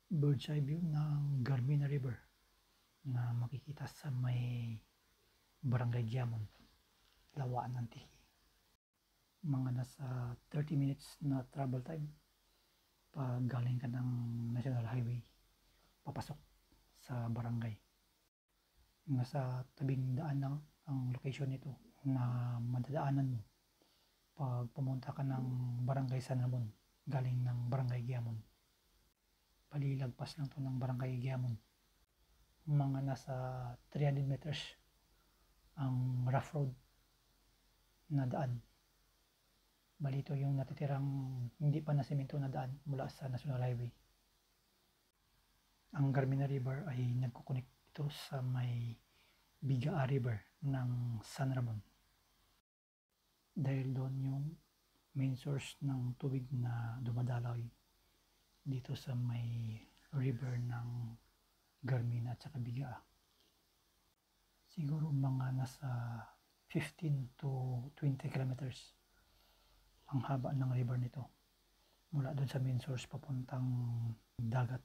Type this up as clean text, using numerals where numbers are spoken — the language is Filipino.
bird's eye view ng Garmina River na makikita sa may Barangay Giamon, Lawaan ng Tiki. Mga nasa 30 minutes na travel time pag galing ka ng National Highway papasok sa barangay. Nasa tabing daan lang ang location nito na madadaanan mo pag pumunta ka ng Barangay San Ramon galing ng Barangay Giamon. Palilagpas lang to ng Barangay Giamon. Mga nasa 300 meters ang rough road na daan. Balito yung natitirang hindi pa nasemento na daan mula sa National Highway. Ang Garmina River ay nagkukunik ito sa may Bigaa River ng San Ramon. Dahil doon yung main source ng tubig na dumadaloy dito sa may river ng Garmina at saka Bigaa. Siguro mga nasa 15 to 20 kilometers ang haba ng river nito mula doon sa main source papuntang dagat